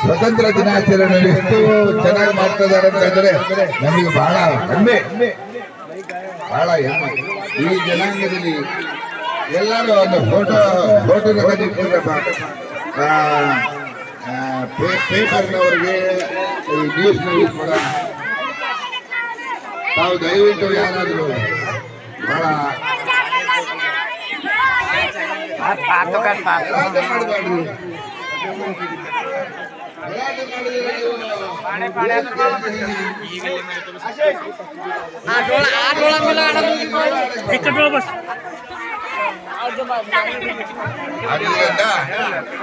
ಸ್ವತಂತ್ರ ದಿನಾಚರಣೆಯಲ್ಲಿ ಎಷ್ಟು ಚೆನ್ನಾಗಿ ಮಾಡ್ತಾ ಇದ್ದಾರೆ ಅಂತಂದ್ರೆ ನಮಗೆ ಬಹಳ ಹೆಮ್ಮೆ, ಬಹಳ ಹೆಮ್ಮೆ. ಈ ಜನಾಂಗದಲ್ಲಿ ಎಲ್ಲರೂ ಒಂದು ಫೋಟೋ ಪೇಪರ್ನವ್ರಿಗೆ ನ್ಯೂಸ್ನಲ್ಲಿ ಕೂಡ ತಾವು ದಯವಿಟ್ಟು ಯಾರಾದರೂ ಬಹಳ ಮಾಡಬೇಡ್ರಿ. ಅದರಿಂದ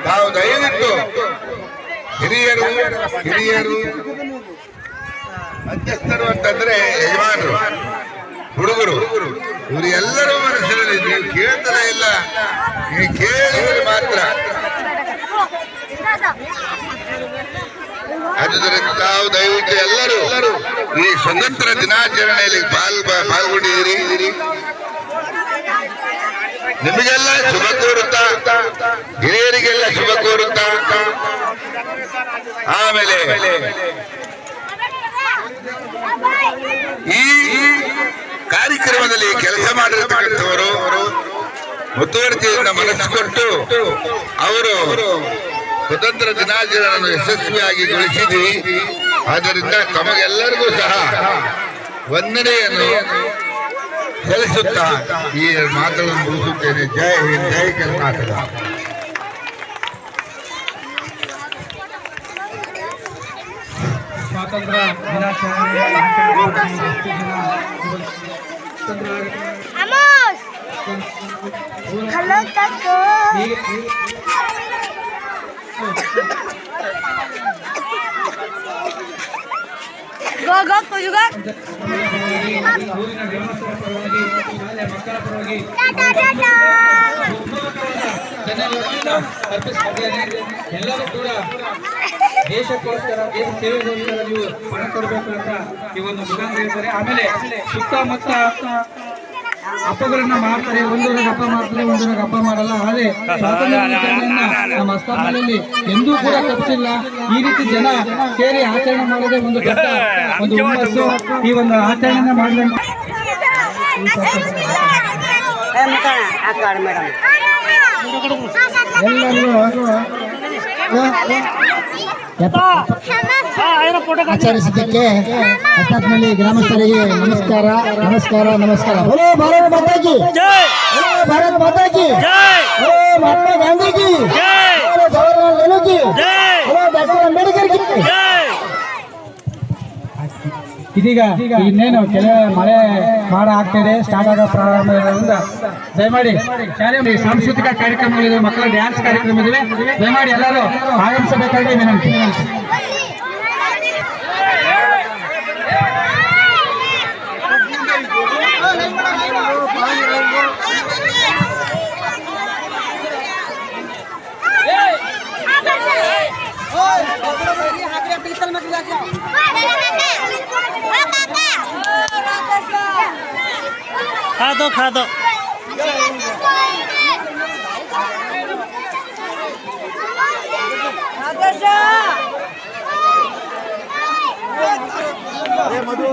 ತಾವು ದಯವಿಟ್ಟು ಹಿರಿಯರು ಮಧ್ಯಸ್ಥರು ಅಂತಂದ್ರೆ ಯಜಮಾನರು, ಹುಡುಗರು, ಇವರು ಎಲ್ಲರೂ ಮನಸ್ಸಿನಲ್ಲಿ ನೀವು ಕೇಳ್ತಾನೆ ಇಲ್ಲ, ನೀವು ಕೇಳಿದ್ರೆ ಮಾತ್ರ. ಆದ್ದರಿಂದ ತಾವು ದಯವಿಟ್ಟು ಎಲ್ಲರೂ ಈ ಸ್ವತಂತ್ರ ದಿನಾಚರಣೆಯಲ್ಲಿ ಪಾಲ್ಗೊಂಡಿದ್ದೀರಿ. ನಿಮಗೆಲ್ಲ ಶುಭ ಕೋರುತ್ತಾ, ಹಿರಿಯರಿಗೆಲ್ಲ ಶುಭ ಕೋರುತ್ತಾ, ಆಮೇಲೆ ಈ ಕಾರ್ಯಕ್ರಮದಲ್ಲಿ ಕೆಲಸ ಮಾಡಿರ್ತಕ್ಕಂಥವರು ಮುತುವರ್ಜಿಯಿಂದ ಮನಸ್ಸು ಕೊಟ್ಟು ಅವರು ಸ್ವತಂತ್ರ ದಿನಾಚರಣೆಯನ್ನು ಯಶಸ್ವಿಯಾಗಿ ಗೊಳಿಸಿದ್ವಿ. ಆದ್ದರಿಂದ ತಮಗೆಲ್ಲರಿಗೂ ಸಹ ವಂದನೆಯನ್ನು ಸಲ್ಲಿಸುತ್ತಾ ಈ ಮಾತುಗಳನ್ನು ಮುಗಿಸುತ್ತೇನೆ. ಜೈ ಹಿಂದ್, ಜೈ ಕರ್ನಾಟಕ. ಸ್ವಾತಂತ್ರ್ಯ ದಿನಾಚರಣೆ ಊರಿನ ಗ್ರಾಮಸ್ಥರ ಪರವಾಗಿ, ಶಾಲೆ ಮಕ್ಕಳ ಪರವಾಗಿ ಧನ್ಯವಾದ ಅರ್ಪಿಸುತ್ತೇನೆ. ಎಲ್ಲರೂ ಕೂಡ ದೇಶಕ್ಕೋಸ್ಕರ, ದೇಶ ಸೇವೆಗೋಸ್ಕರ ನೀವು ಪಣ ಕೊಡಬೇಕು ಅಂತ ಈ ಒಂದು ಮುಖಾಂತರ ಹೇಳ್ತಾರೆ. ಆಮೇಲೆ ಸುತ್ತಮುತ್ತ ಹಬ್ಬಗಳನ್ನ ಮಾಡ್ತಾರೆ, ಒಂದೂರಾಗ ಹಬ್ಬ ಮಾಡ್ತಾರೆ, ಒಂದೂರಾಗ ಹಬ್ಬ ಮಾಡಲ್ಲ. ಆದರೆ ಸ್ವಾತಂತ್ರ್ಯ ದಿನಾಚರಣೆಯನ್ನ ನಮ್ಮ ಅಸ್ಸಾಂನಲ್ಲಿ ಎಂದೂ ಕೂಡ ತಪ್ಪಿಸಿಲ್ಲ. ಈ ರೀತಿ ಜನ ಸೇರಿ ಆಚರಣೆ ಮಾಡೋದೇ ಒಂದು ದೊಡ್ಡ ಒಂದು ಹುಮ್ಮಸ್ಸು. ಈ ಒಂದು ಆಚರಣೆಯನ್ನ ಮಾಡಬೇಕು. ಆಚರಿಸಿದ್ದಕ್ಕೆ ಅಸ್ಸಾಂನಲ್ಲಿ ಗ್ರಾಮಸ್ಥರಿಗೆ ನಮಸ್ಕಾರ, ನಮಸ್ಕಾರ, ನಮಸ್ಕಾರ. बोलो भारत माता की जय, बोलो भारत माता की जय, बोलो महात्मा गांधी की जय, बोलो जवाहरलाल नेहरू की जय, बोलो डॉक्टर अंबेडकर की जय. ಇದೀಗ ಇನ್ನೇನು ಕೆಲ ಮಳೆ ಮಾಡ ಆಗ್ತಿದೆ, ಸ್ಟಾರ್ಟ್ ಆಗೋ ಪ್ರಾರಂಭ ಇರೋದ್ರಿಂದ ದಯಮಾಡಿ ಶಾಲೆ ಸಾಂಸ್ಕೃತಿಕ ಕಾರ್ಯಕ್ರಮಗಳಿವೆ, ಮಕ್ಕಳ ಡ್ಯಾನ್ಸ್ ಕಾರ್ಯಕ್ರಮ ಇವೆ. ದಯಮಾಡಿ ಎಲ್ಲರೂ ಆಗಮಿಸಬೇಕಾಗಿ ವಿನಂತಿ. खा दो ಮಧು